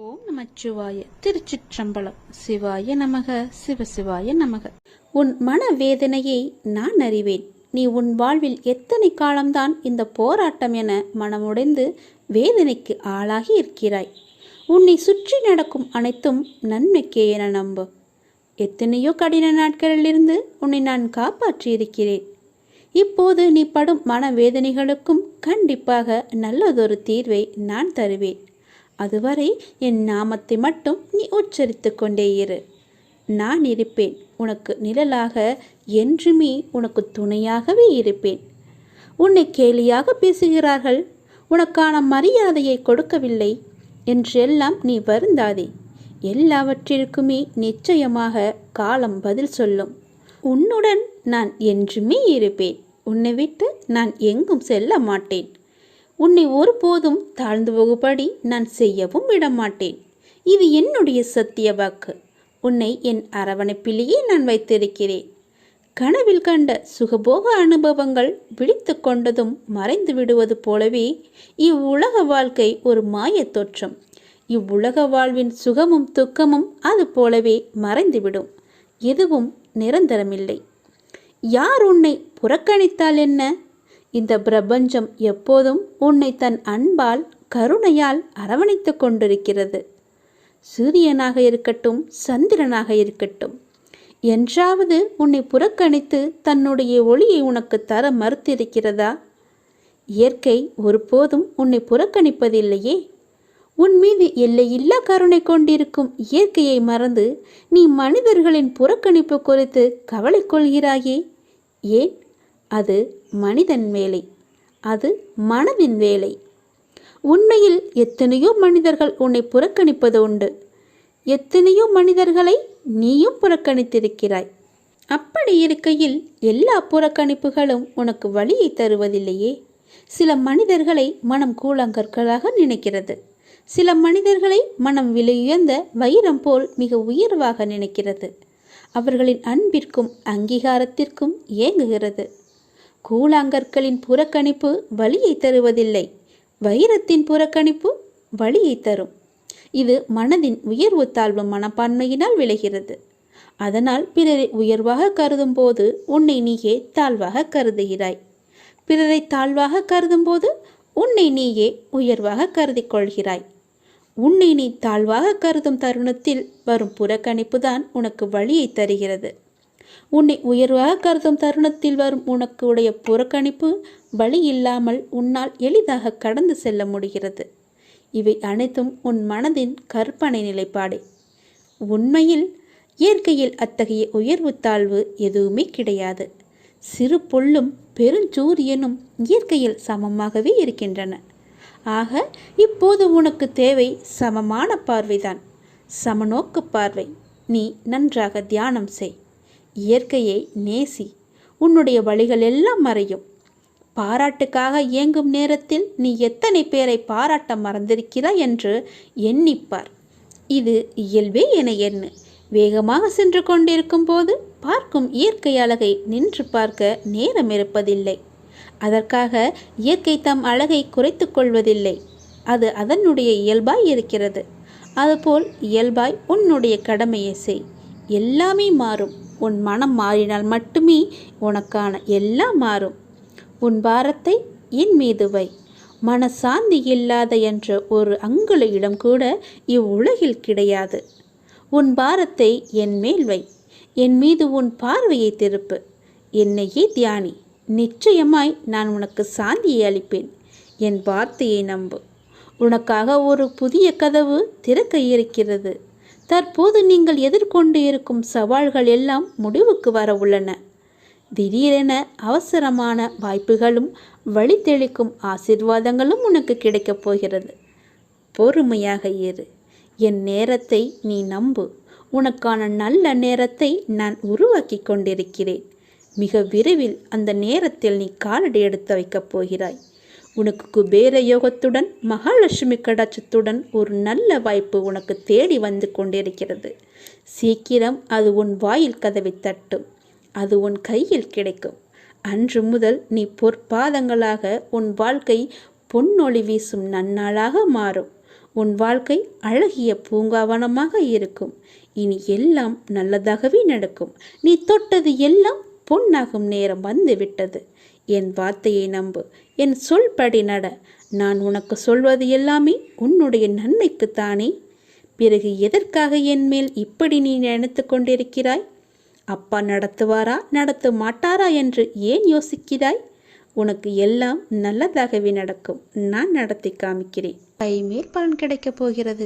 ஓம் நமச்சிவாய. திருச்சிற்றம்பலம். சிவாய நமக. சிவசிவாய நமக. உன் மனவேதனையை நான் அறிவேன். நீ உன் வாழ்வில் எத்தனை காலம்தான் இந்த போராட்டம் என மனமுடைந்து வேதனைக்கு ஆளாகி இருக்கிறாய். உன்னை சுற்றி நடக்கும் அனைத்தும் நன்மைக்கே என நம்பு. எத்தனையோ கடின நாட்களிலிருந்து உன்னை நான் காப்பாற்றி இருக்கிறேன். இப்போது நீ படும் மனவேதனைகளுக்கும் கண்டிப்பாக நல்லதொரு தீர்வை நான் தருவேன். அதுவரை என் நாமத்தை மட்டும் நீ உச்சரித்து கொண்டே இரு. நான் இருப்பேன். உனக்கு நிழலாக, என்றுமே உனக்கு துணையாகவே இருப்பேன். உன்னை கேலியாக பேசுகிறார்கள், உனக்கான மரியாதையை கொடுக்கவில்லை என்றெல்லாம் நீ வருந்தாதே. எல்லாவற்றிற்குமே நிச்சயமாக காலம் பதில் சொல்லும். உன்னுடன் நான் என்றுமே இருப்பேன். உன்னை விட்டு நான் எங்கும் செல்ல மாட்டேன். உன்னை ஒருபோதும் தாழ்ந்து போகும்படி நான் செய்யவும் விடமாட்டேன். இது என்னுடைய சத்திய வாக்கு. உன்னை என் அரவணைப்பிலேயே நான் வைத்திருக்கிறேன். கனவில் கண்ட சுகபோக அனுபவங்கள் விழித்து கொண்டதும் மறைந்து விடுவது போலவே இவ்வுலக வாழ்க்கை ஒரு மாயத் தோற்றம். இவ்வுலக வாழ்வின் சுகமும் துக்கமும் அது போலவே மறைந்துவிடும். எதுவும் நிரந்தரமில்லை. யார் உன்னை புறக்கணித்தால் என்ன? இந்த பிரபஞ்சம் எப்போதும் உன்னை தன் அன்பால், கருணையால் அரவணைத்து கொண்டிருக்கிறது. சூரியனாக இருக்கட்டும், சந்திரனாக இருக்கட்டும், என்றாவது உன்னை புறக்கணித்து தன்னுடைய ஒளியை உனக்கு தர மறுத்திருக்கிறதா? இயற்கை ஒருபோதும் உன்னை புறக்கணிப்பதில்லையே. உன் மீது எல்லையில்லா கருணை கொண்டிருக்கும் இயற்கையை மறந்து நீ மனிதர்களின் புறக்கணிப்பு குறித்து கவலை கொள்கிறாயே. ஏன்? அது மனிதன் வேலை, அது மனதின் வேலை. உண்மையில் எத்தனையோ மனிதர்கள் உன்னை புறக்கணிப்பது உண்டு. எத்தனையோ மனிதர்களை நீயும் புறக்கணித்திருக்கிறாய். அப்படி இருக்கையில் எல்லா புறக்கணிப்புகளும் உனக்கு வலியை தருவதில்லையே. சில மனிதர்களை மனம் கூழாங்கற்களாக நினைக்கிறது. சில மனிதர்களை மனம் விலையுயர்ந்த வைரம் போல் மிக உயர்வாக நினைக்கிறது. அவர்களின் அன்பிற்கும் அங்கீகாரத்திற்கும் ஏங்குகிறது. கூழாங்கற்களின் புறக்கணிப்பு வலியை தருவதில்லை. வைரத்தின் புறக்கணிப்பு வலியை தரும். இது மனதின் உயர்வு தாழ்வு மனப்பான்மையினால் விளைகிறது. அதனால் பிறரை உயர்வாக கருதும் போது உன்னை நீயே தாழ்வாக கருதுகிறாய். பிறரை தாழ்வாக கருதும் போது உன்னை நீயே உயர்வாக கருதி கொள்கிறாய். உன்னை நீ தாழ்வாக கருதும் தருணத்தில் வரும் புறக்கணிப்பு தான் உனக்கு வலியை தருகிறது. உன்னை உயர்வாக கருதும் தருணத்தில் வரும் உனக்கு உடைய புறக்கணிப்பு வலி இல்லாமல் உன்னால் எளிதாக கடந்து செல்ல முடிகிறது. இவை அனைத்தும் உன் மனதின் கற்பனை நிலைப்பாடே. உண்மையில் இயற்கையில் அத்தகைய உயர்வு தாழ்வு எதுவுமே கிடையாது. சிறு புல்லும் பெருஞ்சூரியனும் இயற்கையில் சமமாகவே இருக்கின்றன. ஆக இப்போது உனக்கு தேவை சமமான பார்வைதான், சமநோக்கு பார்வை. நீ நன்றாக தியானம் செய். இயற்கையை நேசி. உன்னுடைய வழிகள் எல்லாம் மறையும். பாராட்டுக்காக இயங்கும் நேரத்தில் நீ எத்தனை பேரை பாராட்ட மறந்திருக்கிறாய் என்று எண்ணிப்பார். இது இயல்பே என எண்ணு. வேகமாக சென்று கொண்டிருக்கும் போது பார்க்கும் இயற்கை அழகை நின்று பார்க்க நேரம் இருப்பதில்லை. அதற்காக இயற்கை தம் அழகை குறைத்து கொள்வதில்லை. அது அதனுடைய இயல்பாய் இருக்கிறது. அதுபோல் இயல்பாய் உன்னுடைய கடமையை செய். எல்லாமே மாறும். உன் மனம் மாறினால் மட்டுமே உனக்கான எல்லாம் மாறும். உன் பாரத்தை என் மீது வை. மனசாந்தி இல்லாத என்ற ஒரு அங்குல இடம் கூட இவ்வுலகில் கிடையாது. உன் பாரத்தை என் மேல் வை. என் மீது உன் பார்வையை திருப்பு. என்னையே தியானி. நிச்சயமாய் நான் உனக்கு சாந்தியை அளிப்பேன். என் வார்த்தையை நம்பு. உனக்காக ஒரு புதிய கதவு திறக்க இருக்கிறது. தற்போது நீங்கள் எதிர்கொண்டு இருக்கும் சவால்கள் எல்லாம் முடிவுக்கு வர உள்ளன. திடீரென அவசரமான வாய்ப்புகளும் வழித்தெளிக்கும் ஆசீர்வாதங்களும் உனக்கு கிடைக்கப் போகிறது. பொறுமையாக இரு. என் நேரத்தை நீ நம்பு. உனக்கான நல்ல நேரத்தை நான் உருவாக்கி கொண்டிருக்கிறேன். மிக விரைவில் அந்த நேரத்தில் நீ காலடி எடுத்து வைக்கப் போகிறாய். உனக்கு குபேர யோகத்துடன் மகாலட்சுமி கடாட்சத்துடன் ஒரு நல்ல வாய்ப்பு உனக்கு தேடி வந்து கொண்டிருக்கிறது. சீக்கிரம் அது உன் வாயில் கதவை தட்டும். அது உன் கையில் கிடைக்கும். அன்று முதல் நீ பொற்பாதங்களாக உன் வாழ்க்கை பொன்னொளி வீசும் நன்னாளாக மாறும். உன் வாழ்க்கை அழகிய பூங்காவனமாக இருக்கும். இனி எல்லாம் நல்லதாகவே நடக்கும். நீ தொட்டது எல்லாம் பொன்னாகும் நேரம் வந்துவிட்டது. என் வார்த்தையை நம்பு, என் சொல்படி நட. நான் உனக்கு சொல்வது எல்லாமே உன்னுடைய நன்மைக்குத்தானே. பிறகு எதற்காக என் மேல் இப்படி நீ நினைத்து கொண்டிருக்கிறாய்? அப்பா நடத்துவாரா நடத்த மாட்டாரா என்று ஏன் யோசிக்கிறாய்? உனக்கு எல்லாம் நல்லதாகவே நடக்கும். நான் நடத்தி காமிக்கிறேன். கைமேல் பலன் கிடைக்கப் போகிறது.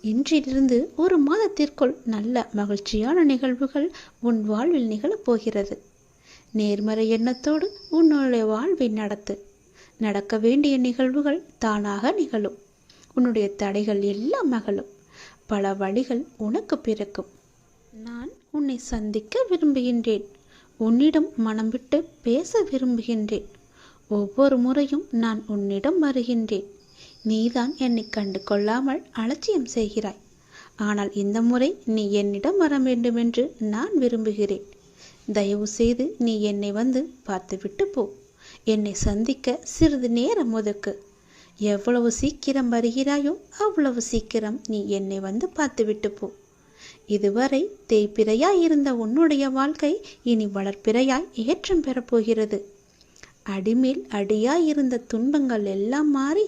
இன்றிலிருந்து ஒரு மாதத்திற்குள் நல்ல மகிழ்ச்சியான நிகழ்வுகள் உன் வாழ்வில் நிகழப்போகிறது. நேர்மறை எண்ணத்தோடு உன்னுடைய வாழ்வை நடத்து. நடக்க வேண்டிய நிகழ்வுகள் தானாக நிகழும். உன்னுடைய தடைகள் எல்லாம் அகலும். பல வழிகள் உனக்கு பிறக்கும். நான் உன்னை சந்திக்க விரும்புகின்றேன். உன்னிடம் மனம் விட்டு பேச விரும்புகின்றேன். ஒவ்வொரு முறையும் நான் உன்னிடம் வருகின்றேன். நீதான் என்னை கண்டு கொள்ளாமல் அலட்சியம் செய்கிறாய். ஆனால் இந்த முறை நீ என்னிடம் வர வேண்டுமென்று நான் விரும்புகிறேன். தயவு செய்து நீ என்னை வந்து பார்த்துவிட்டு போ. என்னை சந்திக்க சிறிது நேரம் ஒதுக்கு. எவ்வளவு சீக்கிரம் வருகிறாயோ அவ்வளவு சீக்கிரம் நீ என்னை வந்து பார்த்துவிட்டு போ. இதுவரை தேய்பிறையாய் இருந்த உன்னுடைய வாழ்க்கை இனி வளர்ப்பிறையாய் ஏற்றம் பெறப்போகிறது. அடிமேல் அடியாய் இருந்த துன்பங்கள் எல்லாம் மாறி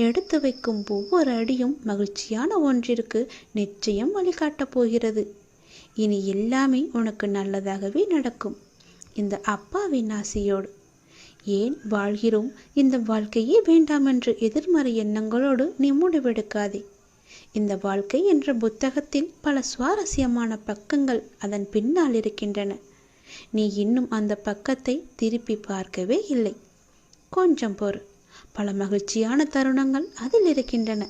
எடுத்து வைக்கும் ஒவ்வொரு அடியும் மகிழ்ச்சியான ஒன்றிற்கு நிச்சயம் வழிகாட்டப் போகிறது. இனி எல்லாமே உனக்கு நல்லதாகவே நடக்கும். இந்த அப்பாவின் ஆசையோடு. ஏன் வாழ்கிறோம், இந்த வாழ்க்கையே வேண்டாம் என்று எதிர்மறை எண்ணங்களோடு நீ முடிவெடுக்காதே. இந்த வாழ்க்கை என்ற புத்தகத்தில் பல சுவாரஸ்யமான பக்கங்கள் அதன் பின்னால் இருக்கின்றன. நீ இன்னும் அந்த பக்கத்தை திருப்பி பார்க்கவே இல்லை. கொஞ்சம் பொறு. பல மகிழ்ச்சியான தருணங்கள் அதில் இருக்கின்றன.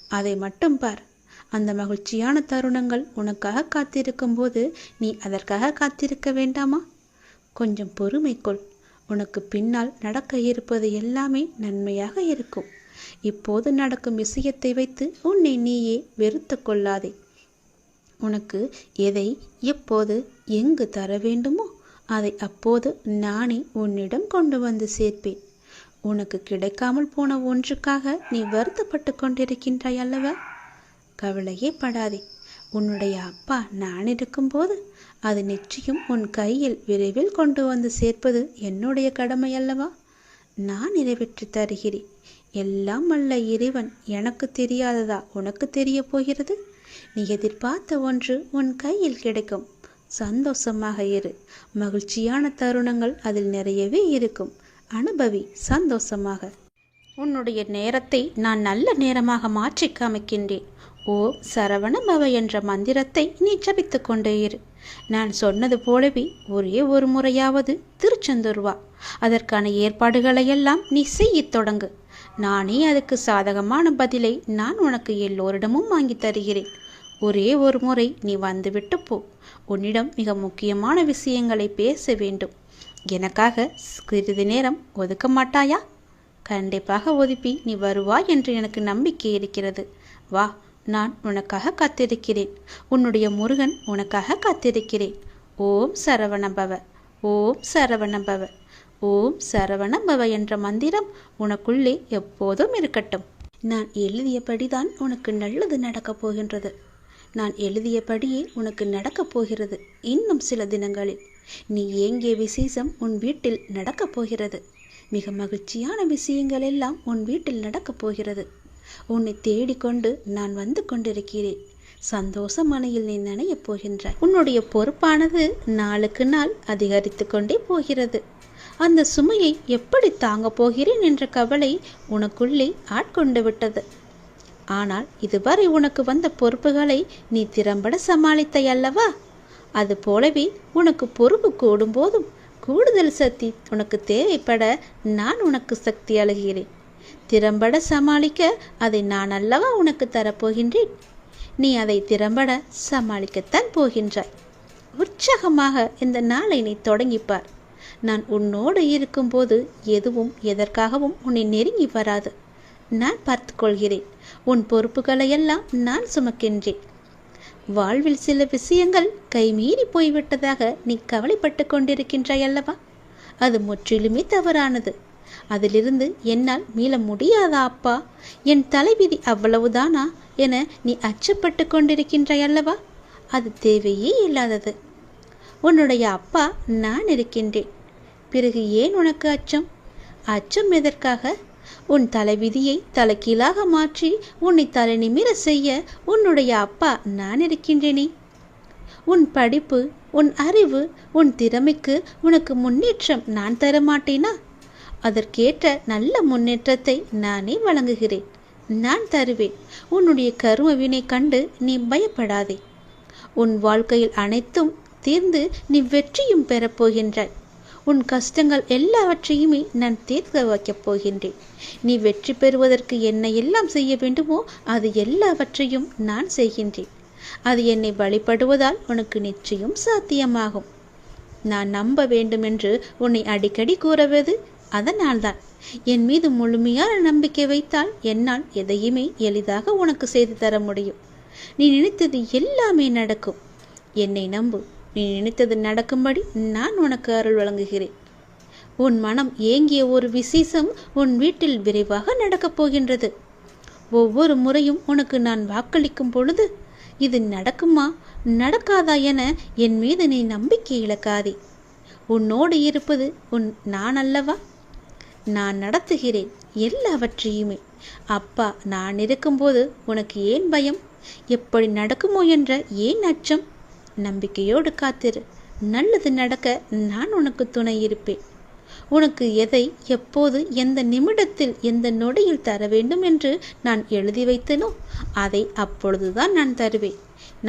அதை மட்டும் பார். அந்த மகிழ்ச்சியான தருணங்கள் உனக்காக காத்திருக்கும் போது நீ அதற்காக காத்திருக்க வேண்டாமா? கொஞ்சம் பொறுமை கொள். உனக்கு பின்னால் நடக்க இருப்பது எல்லாமே நன்மையாக இருக்கும். இப்போது நடக்கும் விஷயத்தை வைத்து உன்னை நீயே வெறுத்து கொள்ளாதே. உனக்கு எதை எப்போது எங்கு தர வேண்டுமோ அதை அப்போது நானே உன்னிடம் கொண்டு வந்து சேர்ப்பேன். உனக்கு கிடைக்காமல் போன ஒன்றுக்காக நீ வருத்தப்பட்டு கொண்டிருக்கின்றாய் அல்லவா? கவலையே படாதே. உன்னுடைய அப்பா நான் இருக்கும்போது அது நிச்சயம் உன் கையில் விரைவில் கொண்டு வந்து சேர்ப்பது என்னுடைய கடமை அல்லவா? நான் நிறைவேற்றி தருகிறேன். எல்லாம் அல்ல இறைவன் எனக்கு தெரியாததா உனக்கு தெரிய போகிறது? நீ எதிர்பார்த்த ஒன்று உன் கையில் கிடைக்கும். சந்தோஷமாக இரு. மகிழ்ச்சியான தருணங்கள் அதில் நிறையவே இருக்கும். அனுபவி சந்தோஷமாக. உன்னுடைய நேரத்தை நான் நல்ல நேரமாக மாற்றி காமிக்கின்றேன். ஓ சரவண பவ என்ற மந்திரத்தை நீ ஜபித்து கொண்டே இரு. நான் சொன்னது போலவே ஒரே ஒரு முறையாவது திருச்செந்தூர் வா. அதற்கான ஏற்பாடுகளையெல்லாம் நீ செய்யத் தொடங்கு. நானே அதுக்கு சாதகமான பதிலை நான் உனக்கு எல்லோரிடமும் வாங்கி தருகிறேன். ஒரே ஒரு முறை நீ வந்துவிட்டு போ. உன்னிடம் மிக முக்கியமான விஷயங்களை பேச வேண்டும். எனக்காக சிறிது நேரம் ஒதுக்க மாட்டாயா? கண்டிப்பாக ஒதுப்பி நீ வருவாய் என்று எனக்கு நம்பிக்கை இருக்கிறது. வா, நான் உனக்காக காத்திருக்கிறேன். உன்னுடைய முருகன் உனக்காக காத்திருக்கிறேன். ஓம் சரவணபவ, ஓம் சரவணபவ, ஓம் சரவணபவ என்ற மந்திரம் உனக்குள்ளே எப்போதும் இருக்கட்டும். நான் எழுதியபடிதான் உனக்கு நல்லது நடக்கப் போகின்றது. நான் எழுதியபடியே உனக்கு நடக்கப் போகிறது. இன்னும் சில தினங்களில் நீ ஏங்கிய விசேஷம் உன் வீட்டில் நடக்கப் போகிறது. மிக மகிழ்ச்சியான விஷயங்கள் எல்லாம் உன் வீட்டில் நடக்கப் போகிறது. உன்னை தேடிக்கொண்டு நான் வந்து கொண்டிருக்கிறேன். சந்தோஷ மலையில் நீ நனையப் போகின்றாய். உன்னுடைய பொறுப்பானது நாளுக்கு நாள் அதிகரித்து கொண்டே போகிறது. அந்த சுமையை எப்படி தாங்கப் போகிறேன் என்ற கவலை உனக்குள்ளே ஆட்கொண்டு விட்டது. ஆனால் இதுவரை உனக்கு வந்த பொறுப்புகளை நீ திறம்பட சமாளித்தாய் அல்லவா? அது போலவே உனக்கு பொறுப்பு கூடும் போதும் கூடுதல் சக்தி உனக்கு தேவைப்பட நான் உனக்கு சக்தி அளிக்கிறேன். திறம்பட சமாளிக்க அதை நான் அல்லவா உனக்கு தரப்போகின்றேன். நீ அதை திறம்பட சமாளிக்கத்தான் போகின்றாய். உற்சாகமாக இந்த நாளை நீ தொடங்கிப்பார். நான் உன்னோடு இருக்கும்போது எதுவும் எதற்காகவும் உன்னை நெருங்கி வராது. நான் பார்த்து கொள்கிறேன். உன் பொறுப்புகளையெல்லாம் நான் சுமக்கின்றேன். வாழ்வில் சில விஷயங்கள் கைமீறி போய்விட்டதாக நீ கவலைப்பட்டு கொண்டிருக்கின்றாய் அல்லவா? அது முற்றிலுமே தவறானது. அதிலிருந்து என்னால் மீள முடியாதா அப்பா? என் தலைவிதி அவ்வளவுதானா என நீ அச்சப்பட்டு கொண்டிருக்கின்றாய் அல்லவா? அது தேவையே இல்லாதது. உன்னுடைய அப்பா நான் இருக்கின்றேன். பிறகு ஏன் உனக்கு அச்சம்? அச்சம் எதற்காக? உன் தலைவிதியை தலைகீழாக மாற்றி உன்னை தலை நிமிர செய்ய உன்னுடைய அப்பா நான் இருக்கின்றேனே. உன் படிப்பு, உன் அறிவு, உன் திறமைக்கு உனக்கு முன்னேற்றம் நான் தரமாட்டேனா? அதற்கேற்ற நல்ல முன்னேற்றத்தை நானே வழங்குகிறேன். நான் தருவேன். உன்னுடைய கர்ம வினை கண்டு நீ பயப்படாதே. உன் வாழ்க்கையில் அனைத்தும் தீர்ந்து நீ வெற்றியும் பெறப்போகின்றாய். உன் கஷ்டங்கள் எல்லாவற்றையுமே நான் தீர்க்க வைக்கப் போகின்றேன். நீ வெற்றி பெறுவதற்கு என்ன எல்லாம் செய்ய வேண்டுமோ அது எல்லாவற்றையும் நான் செய்கின்றேன். அது என்னை வழிபடுவதால் உனக்கு நிச்சயம் சாத்தியமாகும். நான் நம்ப வேண்டும் என்று உன்னை அடிக்கடி கூறுவது அதனால்தான். என் மீது முழுமையான நம்பிக்கை வைத்தால் என்னால் எதையுமே எளிதாக உனக்கு செய்து தர முடியும். நீ நினைத்தது எல்லாமே நடக்கும். என்னை நம்பு. நீ நினைத்தது நடக்கும்படி நான் உனக்கு அருள் வழங்குகிறேன். உன் மனம் ஏங்கிய ஒரு விசேஷம் உன் வீட்டில் விரைவாக நடக்கப் போகின்றது. ஒவ்வொரு முறையும் உனக்கு நான் வாக்களிக்கும் பொழுது இது நடக்குமா நடக்காதா என என் மீது நீ நம்பிக்கை இழக்காதே. உன்னோடு இருப்பது நான் அல்லவா? நான் நடத்துகிறேன் எல்லாவற்றையுமே. அப்பா நான் இருக்கும்போது உனக்கு ஏன் பயம்? எப்படி நடக்குமோ என்ற ஏன் அச்சம்? நம்பிக்கையோடு காத்திரு. நல்லது நடக்க நான் உனக்கு துணை இருப்பேன். உனக்கு எதை எப்போது எந்த நிமிடத்தில் எந்த நொடியில் தர வேண்டும் என்று நான் எழுதி வைத்தனோ அதை அப்பொழுதுதான் நான் தருவேன்.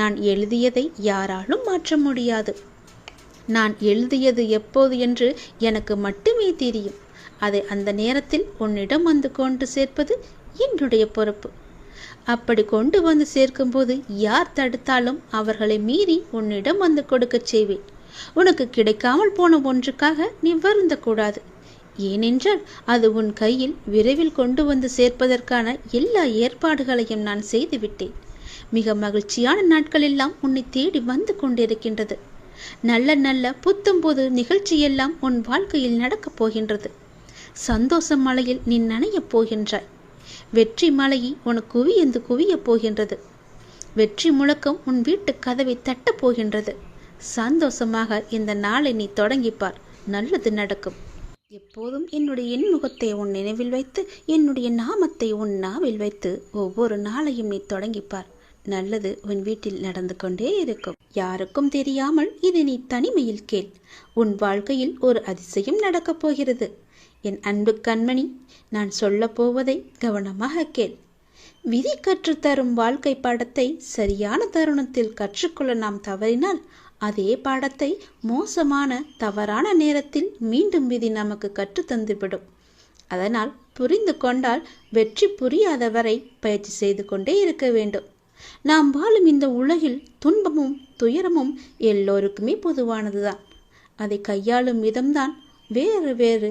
நான் எழுதியதை யாராலும் மாற்ற முடியாது. நான் எழுதியது எப்போது என்று எனக்கு மட்டுமே தெரியும். அதை அந்த நேரத்தில் உன்னிடம் வந்து கொண்டு சேர்ப்பது என்னுடைய பொறுப்பு. அப்படி கொண்டு வந்து சேர்க்கும்போது யார் தடுத்தாலும் அவர்களை மீறி உன்னிடம் வந்து கொடுக்கச் செய்வேன். உனக்கு கிடைக்காமல் போன ஒன்றுக்காக நீ வருந்தக்கூடாது. ஏனென்றால் அது உன் கையில் விரைவில் கொண்டு வந்து சேர்ப்பதற்கான எல்லா ஏற்பாடுகளையும் நான் செய்துவிட்டேன். மிக மகிழ்ச்சியான நாட்கள் எல்லாம் உன்னை தேடி வந்து கொண்டிருக்கின்றது. நல்ல நல்ல புத்தம்போது நிகழ்ச்சியெல்லாம் உன் வாழ்க்கையில் நடக்கப் போகின்றது. சந்தோஷ மலையில் நீ நனையப் போகின்றாய். வெற்றி மலையை உனக்கு குவியந்து குவியப் போகின்றது. வெற்றி முழக்கம் உன் வீட்டு கதவை தட்டப் போகின்றது. சந்தோஷமாக இந்த நாளை நீ தொடங்கிப்பார். நல்லது நடக்கும். எப்போதும் என்னுடைய எண்முகத்தை உன் நினைவில் வைத்து என்னுடைய நாமத்தை உன் நாவில் வைத்து ஒவ்வொரு நாளையும் நீ தொடங்கிப்பார். நல்லது உன் வீட்டில் நடந்து கொண்டே இருக்கும். யாருக்கும் தெரியாமல் இது நீ தனிமையில் கேள். உன் வாழ்க்கையில் ஒரு அதிசயம் நடக்கப் போகிறது. என் அன்பு கண்மணி, நான் சொல்ல போவதை கவனமாக கேள். விதி கற்றுத்தரும் வாழ்க்கை பாடத்தை சரியான தருணத்தில் கற்றுக்கொள்ள நாம் தவறினால் அதே பாடத்தை மோசமான தவறான நேரத்தில் மீண்டும் விதி நமக்கு கற்றுத்தந்துவிடும். அதனால் புரிந்து கொண்டால் வெற்றி புரியாத வரை பயிற்சி செய்து கொண்டே இருக்க வேண்டும். நாம் வாழும் இந்த உலகில் துன்பமும் துயரமும் எல்லோருக்குமே பொதுவானதுதான். அதை கையாளும் விதம்தான் வேறு வேறு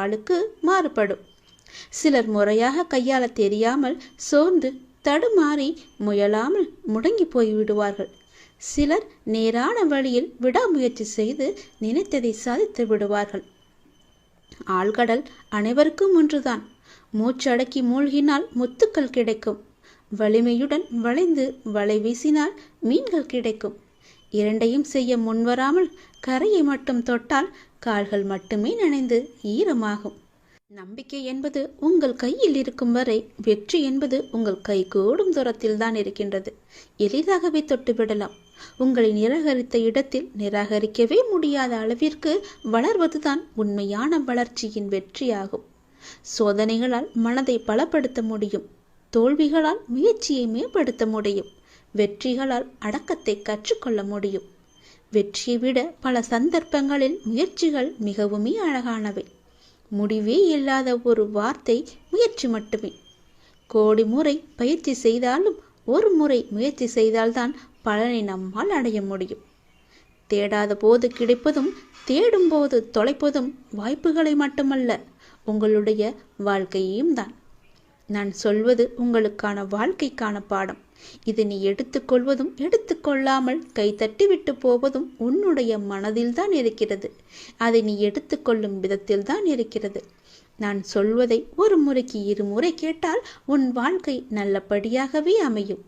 ஆளுக்கு மாறுபடும். சிலர் முறையாக கையாள தெரியாமல் சோர்ந்து தடுமாறி முயலாமல் முடங்கி போய்விடுவார்கள். சிலர் நேரான வழியில் விடாமுயற்சி செய்து நினைத்ததை சாதித்து விடுவார்கள். ஆழ்கடல் அனைவருக்கும் ஒன்றுதான். மூச்சடக்கி மூழ்கினால் முத்துக்கள் கிடைக்கும். வலிமையுடன் வளைந்து வலை வீசினால் மீன்கள் கிடைக்கும். இரண்டையும் செய்ய முன்வராமல் கரையை மட்டும் தொட்டால் கால்கள் மட்டுமே நனைந்து ஈரமாகும். நம்பிக்கை என்பது உங்கள் கையில் இருக்கும் வரை வெற்றி என்பது உங்கள் கைகூடும் தூரத்தில் தான் இருக்கின்றது. எளிதாகவே தொட்டுவிடலாம். உங்களை நிராகரித்த இடத்தில் நிராகரிக்கவே முடியாத அளவிற்கு வளர்வதுதான் உண்மையான வளர்ச்சியின் வெற்றியாகும். சோதனைகளால் மனதை பலப்படுத்த முடியும். தோல்விகளால் முயற்சியை மேம்படுத்த முடியும். வெற்றிகளால் அடக்கத்தை கற்றுக்கொள்ள முடியும். வெற்றியை விட பல சந்தர்ப்பங்களில் முயற்சிகள் மிகவுமே அழகானவை. முடிவே இல்லாத ஒரு வார்த்தை முயற்சி மட்டுமே. கோடி முறை பயிற்சி செய்தாலும் ஒரு முறை முயற்சி செய்தால்தான் பலனை நம்மால் அடைய முடியும். தேடாத போது கிடைப்பதும் தேடும் போது தொலைப்பதும் வாய்ப்புகளை மட்டுமல்ல, உங்களுடைய வாழ்க்கையையும் தான். நான் சொல்வது உங்களுக்கான வாழ்க்கைக்கான பாடம். இது நீ எடுத்துக்கொள்வதும் எடுத்துக்கொள்ளாமல் கைத்தட்டி விட்டு போவதும் உன்னுடைய மனதில்தான் இருக்கிறது. அதை நீ எடுத்துக்கொள்ளும் விதத்தில் தான் இருக்கிறது. நான் சொல்வதை ஒரு முறைக்கு இருமுறை கேட்டால் உன் வாழ்க்கை நல்லபடியாகவே அமையும்.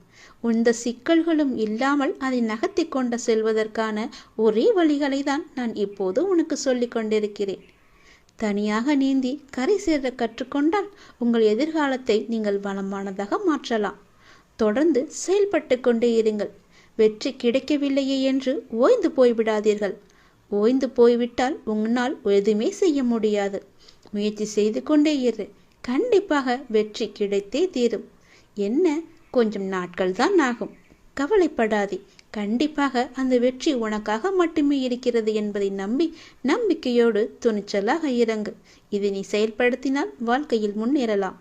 எந்த சிக்கல்களும் இல்லாமல் அதை நகர்த்தி கொண்டு செல்வதற்கான ஒரே வழிகளை தான் நான் இப்போது உனக்கு சொல்லிக் கொண்டிருக்கிறேன். தனியாக நீந்தி கரை சேர கற்றுக்கொண்டால் உங்கள் எதிர்காலத்தை நீங்கள் வளமானதாக மாற்றலாம். தொடர்ந்து செயல்பட்டு கொண்டே இருங்கள். வெற்றி கிடைக்கவில்லையே என்று ஓய்ந்து போய்விடாதீர்கள். ஓய்ந்து போய்விட்டால் உன்னால் எதுவுமே செய்ய முடியாது. முயற்சி செய்து கொண்டே இரு. கண்டிப்பாக வெற்றி கிடைத்தே தீரும். என்ன, கொஞ்சம் நாட்கள் தான் ஆகும். கவலைப்படாதே. கண்டிப்பாக அந்த வெற்றி உனக்காக மட்டுமே இருக்கிறது என்பதை நம்பி நம்பிக்கையோடு துணிச்சலாக இறங்கு. இதை நீ செயல்படுத்தினால் வாழ்க்கையில் முன்னேறலாம்.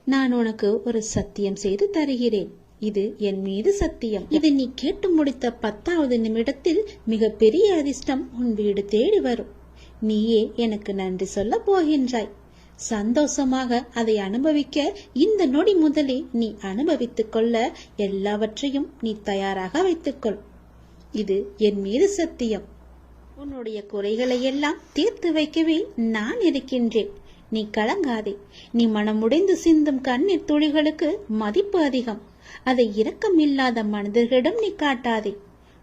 நான் உனக்கு ஒரு சத்தியம் செய்து தருகிறேன். இது என் மீது சத்தியம். இதை நீ கேட்டு முடித்த 10வது நிமிடத்தில் மிக பெரிய அதிர்ஷ்டம் உன் வீடு தேடி வரும். நீயே எனக்கு நன்றி சொல்ல போகின்றாய். சந்தோஷமாக அதை அனுபவிக்க இந்த நொடி முதலே நீ அனுபவித்துக் கொள்ள எல்லாவற்றையும் நீ தயாராக வைத்துக்கொள். இது என் மீது சத்தியம். உன்னுடைய குறைகளை எல்லாம் தீர்த்து வைக்கவே நான் இருக்கின்றேன். நீ கலங்காதே. நீ மனமுடைந்து சிந்தும் கண்ணீர் துளிகளுக்கு மதிப்பு அதிகம். அதை இரக்கமில்லாத மனிதர்களிடம் நீ காட்டாதே.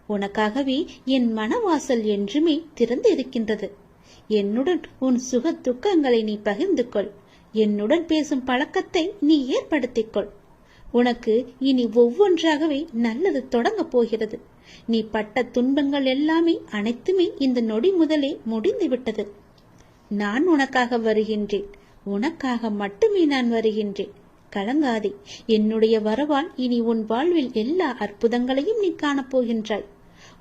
உனக்காகவே என் மனவாசல் என்றுமே திறந்து இருக்கின்றது. என்னுடன் உன் சுக துக்கங்களை நீ பகிர்ந்து கொள். என்னுடன் பேசும் பழக்கத்தை நீ ஏற்படுத்திக் கொள். உனக்கு இனி ஒவ்வொன்றாகவே நல்லது தொடங்க போகிறது. நீ பட்ட துன்பங்கள் எல்லாமே அனைத்துமே இந்த நொடி முதலே முடிந்து விட்டது. நான் உனக்காக வருகின்றேன். உனக்காக மட்டுமே நான் வருகின்றேன். கலங்காதே. என்னுடைய வரவால் இனி உன் வாழ்வில் எல்லா அற்புதங்களையும் நீ காணப்போகின்றாய்.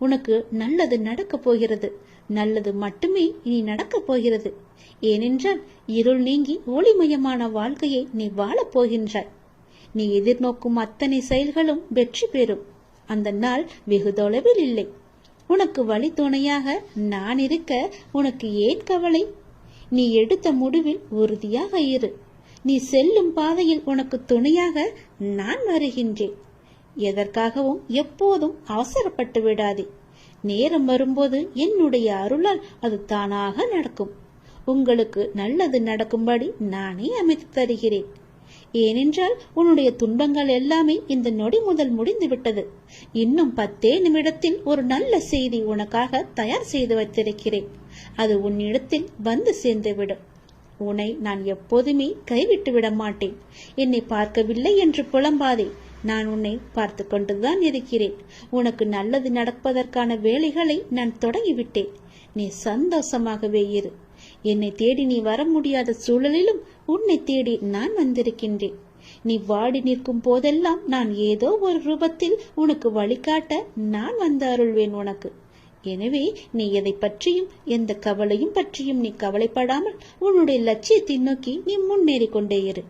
உனக்கு நல்லது நடக்கப் போகிறது. நல்லது மட்டுமே இனி நடக்கப் போகிறது. ஏனென்றால் இருள் நீங்கி ஒளிமயமான வாழ்க்கையை நீ வாழப் போகின்றாய். நீ எதிர்நோக்கும் அத்தனை செயல்களும் வெற்றி பெறும். அந்த நாள் வெகு தொலைவில் இல்லை. உனக்கு வழி துணையாக நான் இருக்க உனக்கு ஏன் கவலை? நீ எடுத்த முடிவில் உறுதியாக இரு. நீ செல்லும் பாதையில் உனக்கு துணையாக நான் வருகின்றேன். எதற்காகவும் எப்போதும் அவசரப்பட்டு விடாதே. நேரம் வரும்போது என்னுடைய அருளால் அது தானாக நடக்கும். உங்களுக்கு நல்லது நடக்கும்படி நானே அமைத்து தருகிறேன். ஏனென்றால் உன்னுடைய துன்பங்கள் எல்லாமே இந்த நொடி முதல் முடிந்து விட்டது. இன்னும் 10 நிமிடத்தில் ஒரு நல்ல செய்தி உனக்காக தயார் செய்து வைத்திருக்கிறேன். அது உன்னிடத்தில் வந்து சேர்ந்துவிடும். உன்னை நான் எப்போதுமே கைவிட்டு விட மாட்டேன். என்னை பார்க்கவில்லை என்று புலம்பாதே. நான் உன்னை பார்த்து கொண்டுதான் இருக்கிறேன். உனக்கு நல்லது நடப்பதற்கான வேலைகளை நான் தொடங்கிவிட்டேன். நீ சந்தோஷமாகவே இரு. என்னை தேடி நீ வர முடியாத சூழலிலும் உன்னை தேடி நான் வந்திருக்கின்றேன். நீ வாடி நிற்கும் போதெல்லாம் நான் ஏதோ ஒரு ரூபத்தில் உனக்கு வழிகாட்ட நான் வந்து அருள்வேன் உனக்கு. எனவே நீ எதை பற்றியும் எந்த கவலையும் பற்றியும் நீ கவலைப்படாமல் உன்னுடைய லட்சியத்தை நோக்கி நீ முன்னேறி கொண்டே இரு.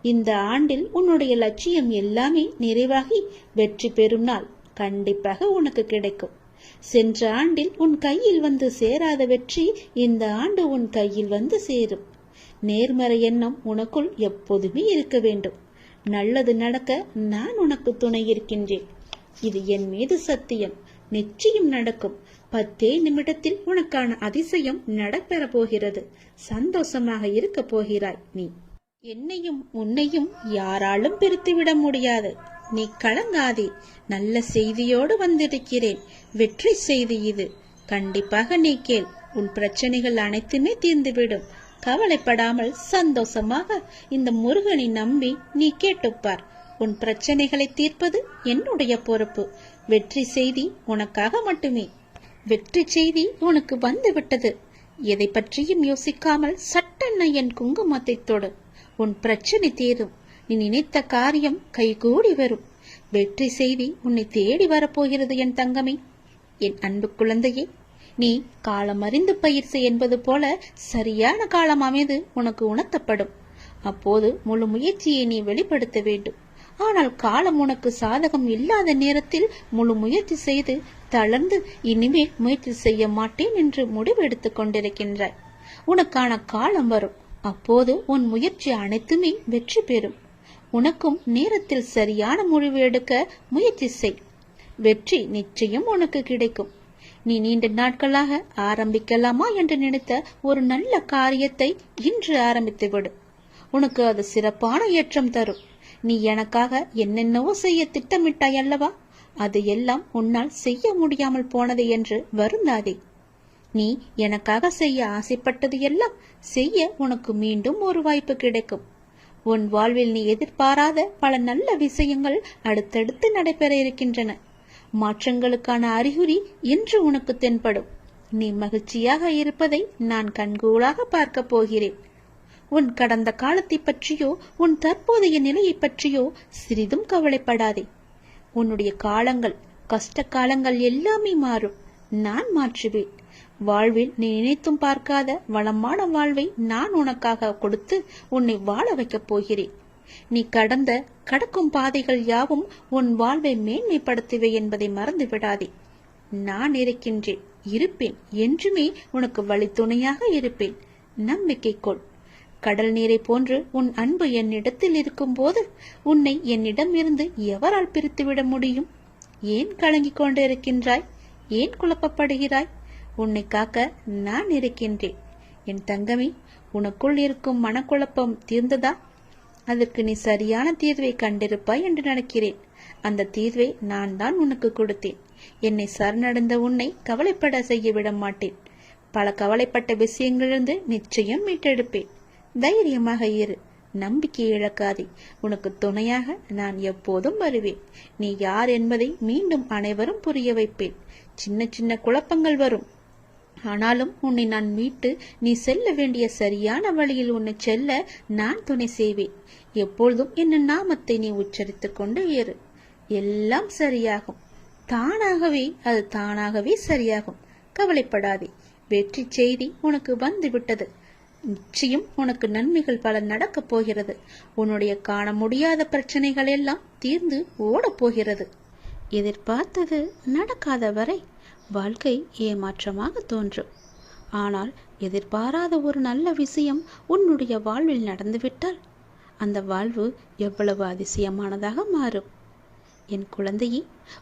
இந்த ஆண்டில் உன்னுடைய லட்சியம் எல்லாமே நிறைவாகி வெற்றி பெறும் நாள் கண்டிப்பாக உனக்கு கிடைக்கும். சென்ற ஆண்டில் உன் கையில் வந்து சேராத வெற்றி இந்த ஆண்டு உன் கையில் வந்து சேரும். நேர்மறை எண்ணம் உனக்குள் எப்போதுமே இருக்க வேண்டும். நல்லது நடக்க நான் உனக்கு துணை இருக்கின்றேன். இது என் மீது சத்தியம். நிச்சயம் நடக்கும். 10 நிமிடத்தில் உனக்கான அதிசயம் நடைபெற போகிறது. சந்தோஷமாக இருக்க போகிறாய். நீ என்னையும் உன்னையும் யாராலும் பிரித்துவிட முடியாது. நீ கலங்காதே. நல்ல செய்தியோடு வந்திருக்கிறேன். வெற்றி செய்தி இது. கண்டிப்பாக நீ கேள். உன் பிரச்சனைகள் அனைத்துமே தீர்ந்துவிடும். கவலைப்படாமல் சந்தோஷமாக இந்த முருகனை நம்பி நீ கேட்டுப்பார். உன் பிரச்சனைகளை தீர்ப்பது என்னுடைய பொறுப்பு. வெற்றி செய்தி உனக்காக மட்டுமே. வெற்றி செய்தி உனக்கு வந்துவிட்டது. எதை பற்றியும் யோசிக்காமல் சட்டென்ன என் குங்குமத்தை தொடு. உன் பிரச்சனை தீரும். நீ நினைத்த காரியம் கைகூடி வரும். வெற்றி செய்தி உன்னை தேடி வரப்போகிறது என் தங்கமே. என் அன்பு குழந்தையே, நீ காலம் அறிந்து பயிற்சி என்பது போல சரியான காலம் அமைது உனக்கு உணர்த்தப்படும். அப்போது முழு முயற்சியை நீ வெளிப்படுத்த வேண்டும். ஆனால் காலம் உனக்கு சாதகம் இல்லாத நேரத்தில் முழு முயற்சி செய்து தளர்ந்து இனிமேல் முயற்சி செய்ய மாட்டேன் என்று முடிவு எடுத்துக் கொண்டிருக்கின்றாய். உனக்கான காலம் வரும். அப்போது உன் முயற்சி அனைத்துமே வெற்றி பெறும். உனக்கும் நேரத்தில் சரியான முடிவு எடுக்க முயற்சி செய். வெற்றி நிச்சயம் உனக்கு கிடைக்கும். நீ நீண்ட நாட்களாக ஆரம்பிக்கலாமா என்று நினைத்த ஒரு நல்ல காரியத்தை இன்று ஆரம்பித்து விடு. உனக்கு அது சிறப்பான ஏற்றம் தரும். நீ எனக்காக என்னென்னவோ செய்ய திட்டமிட்டாய் அல்லவா? அது எல்லாம் உன்னால் செய்ய முடியாமல் போனது என்று வருந்தாதே. நீ எனக்காக செய்ய ஆசைப்பட்டது எல்லாம் செய்ய உனக்கு மீண்டும் ஒரு வாய்ப்பு கிடைக்கும். உன் வாழ்வில் நீ எதிர்பாராத பல நல்ல விஷயங்கள் அடுத்தடுத்து நடைபெற இருக்கின்றன. மாற்றங்களுக்கான அறிகுறி இன்று உனக்கு தென்படும். நீ மகிழ்ச்சியாக இருப்பதை நான் கண்கூடாக பார்க்க போகிறேன். உன் கடந்த காலத்தை பற்றியோ உன் தற்போதைய நிலையை பற்றியோ சிறிதும் கவலைப்படாதே. உன்னுடைய காலங்கள், கஷ்ட காலங்கள் எல்லாமே மாறும். நான் மாற்றுவேன். வாழ்வில் நீ நினைத்தும் பார்க்காத வளமான வாழ்வை நான் உனக்காக கொடுத்து உன்னை வாழ வைக்கப் போகிறேன். நீ கடக்கும் பாதைகள் யாவும் உன் வாழ்வை மேன்மைப்படுத்துவே என்பதை மறந்து விடாதே. நான் இருக்கின்றேன், இருப்பேன், என்றுமே உனக்கு வழித்துணையாக இருப்பேன். நம்பிக்கை கொள். கடல் நீரை போன்று உன் அன்பு என்னிடத்தில் இருக்கும் போது உன்னை என்னிடம் இருந்து எவரால் பிரித்துவிட முடியும்? ஏன் கலங்கிக் கொண்டிருக்கின்றாய்? ஏன் குழப்பப்படுகிறாய்? உன்னை காக்க நான் இருக்கின்றேன். என் தங்கமே, உனக்குள் இருக்கும் மனக்குழப்பம் தீர்ந்ததா? அதற்கு நீ சரியான தீர்வை கண்டிருப்பாய் என்று நினைக்கிறேன். அந்த தீர்வை நான் தான் உனக்கு கொடுத்தேன். என்னை சரணடைந்த உன்னை கவலைப்பட செய்ய விட மாட்டேன். பல கவலைப்பட்ட விஷயங்களிலிருந்து நிச்சயம் மீட்டெடுப்பேன். தைரியமாக இரு, நம்பிக்கை இழக்காதே. உனக்கு துணையாக நான் எப்போதும் வருவேன். நீ யார் என்பதை மீண்டும் அனைவரும் புரிய வைப்பேன். சின்ன சின்ன குழப்பங்கள் வரும், ஆனாலும் உன்னை நான் மீட்டு நீ செல்ல வேண்டிய சரியான வழியில் உன்னை செல்ல நான் துணை செய்வேன். எப்பொழுதும் என்ன நாமத்தை நீ உச்சரித்துக் கொண்டு ஏறு. எல்லாம் சரியாகும். அது தானாகவே சரியாகும். கவலைப்படாதே. வெற்றி செய்தி உனக்கு வந்து விட்டது. நிச்சயம் உனக்கு நன்மைகள் பல நடக்கப் போகிறது. உன்னுடைய காண முடியாத பிரச்சனைகள் எல்லாம் தீர்ந்து ஓடப் போகிறது. எதிர்பார்த்தது நடக்காத வரை வாழ்க்கை ஏமாற்றமாக தோன்றும். ஆனால் எதிர்பாராத ஒரு நல்ல விஷயம் உன்னுடைய வாழ்வில் நடந்துவிட்டால் அந்த வாழ்வு எவ்வளவு அதிசயமானதாக மாறும். என் குழந்தையே,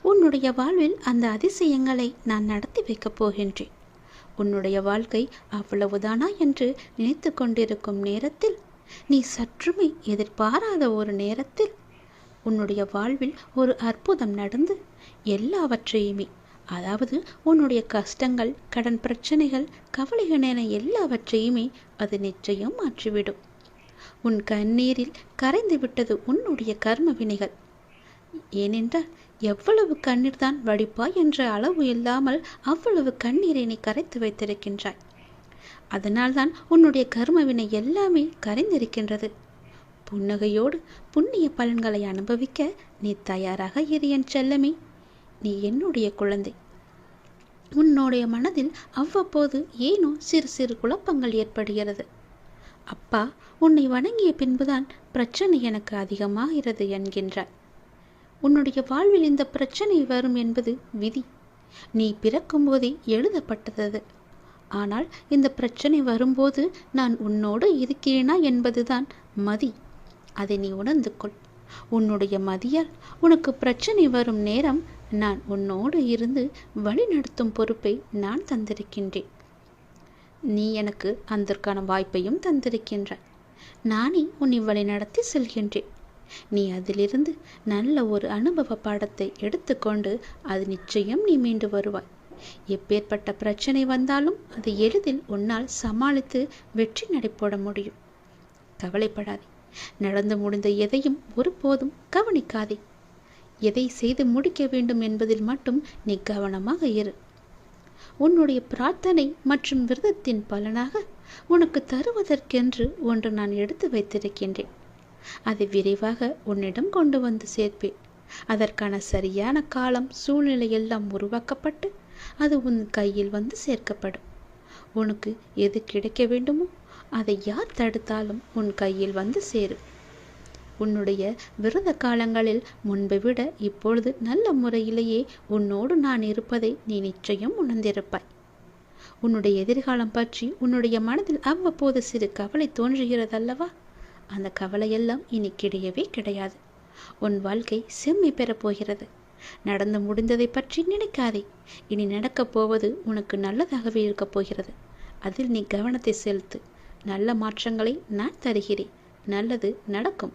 உன்னுடைய வாழ்வில் அந்த அதிசயங்களை நான் நடத்தி வைக்கப் போகின்றேன். உன்னுடைய வாழ்க்கை அவ்வளவுதானா என்று நினைத்து கொண்டிருக்கும் நேரத்தில், நீ சற்றுமே எதிர்பாராத ஒரு நேரத்தில் உன்னுடைய வாழ்வில் ஒரு அற்புதம் நடந்து எல்லாவற்றையுமே, அதாவது உன்னுடைய கஷ்டங்கள், கடன் பிரச்சனைகள், கவலைகள் என எல்லாவற்றையுமே அது நிச்சயம் மாற்றிவிடும். உன் கண்ணீரில் கரைந்து விட்டது உன்னுடைய கர்ம வினைகள். ஏனென்றால் எவ்வளவு கண்ணீர் தான் வடிப்பாய் என்ற அளவு இல்லாமல் அவ்வளவு கண்ணீரை நீ கரைத்து வைத்திருக்கின்றாய். அதனால்தான் உன்னுடைய கர்மவினை எல்லாமே கரைந்திருக்கின்றது. புன்னகையோடு புண்ணிய பலன்களை அனுபவிக்க நீ தயாராக இரு என் செல்லமே. நீ என்னுடைய குழந்தை. உன்னுடைய மனதில் அவ்வப்போது ஏனோ சிறு சிறு குழப்பங்கள் ஏற்படுகிறது. அப்பா, உன்னை வணங்கிய பின்புதான் பிரச்சனை எனக்கு அதிகமாகிறது என்கின்றார். உன்னுடைய வாழ்வில் இந்த பிரச்சனை வரும் என்பது விதி. நீ பிறக்கும் போதே எழுதப்பட்டது. ஆனால் இந்த பிரச்சனை வரும்போது நான் உன்னோடு இருக்கிறேனா என்பதுதான் மதி. அதை நீ உணர்ந்து கொள். உன்னுடைய மதியால் உனக்கு பிரச்சனை வரும் நேரம் நான் உன்னோடு இருந்து வழி நடத்தும் பொறுப்பை நான் தந்திருக்கின்றேன். நீ எனக்கு அதற்கான வாய்ப்பையும் தந்திருக்கின்றாய். நானே உன்னை வழி நடத்தி செல்கின்றேன். நீ அதிலிருந்து நல்ல ஒரு அனுபவ பாடத்தை எடுத்துக்கொண்டு அது நிச்சயம் நீ மீண்டு வருவாய். எப்பேற்பட்ட பிரச்சனை வந்தாலும் அதை எளிதில் உன்னால் சமாளித்து வெற்றி நடைபோட முடியும். கவலைப்படாதே. நடந்து முடிந்த எதையும் ஒருபோதும் கவனிக்காதே. எதை செய்து முடிக்க வேண்டும் என்பதில் மட்டும் நீ கவனமாக இரு. உன்னுடைய பிரார்த்தனை மற்றும் விரதத்தின் பலனாக உனக்கு தருவதற்கென்று ஒன்று நான் எடுத்து வைத்திருக்கின்றேன். அதை விரைவாக உன்னிடம் கொண்டு வந்து சேர்ப்பேன். அதற்கான சரியான காலம், சூழ்நிலை எல்லாம் உருவாக்கப்பட்டு அது உன் கையில் வந்து சேர்க்கப்படும். உனக்கு எது கிடைக்க வேண்டுமோ அதை யார் தடுத்தாலும் உன் கையில் வந்து சேரும். உன்னுடைய விரத காலங்களில் முன்பை விட இப்பொழுது நல்ல முறையிலேயே உன்னோடு நான் இருப்பதை நீ நிச்சயம் உணர்ந்திருப்பாய். உன்னுடைய எதிர்காலம் பற்றி உன்னுடைய மனதில் அவ்வப்போது சிறு கவலை தோன்றுகிறதல்லவா? அந்த கவலையெல்லாம் இனி கிடையவே கிடையாது. உன் வாழ்க்கை செம்மை பெறப்போகிறது. நடந்து முடிந்ததை பற்றி நினைக்காதே. இனி நடக்கப் போவது உனக்கு நல்லதாகவே இருக்கப் போகிறது. அதில் நீ கவனத்தை செலுத்து. நல்ல மாற்றங்களை நான் தருகிறேன். நல்லது நடக்கும்.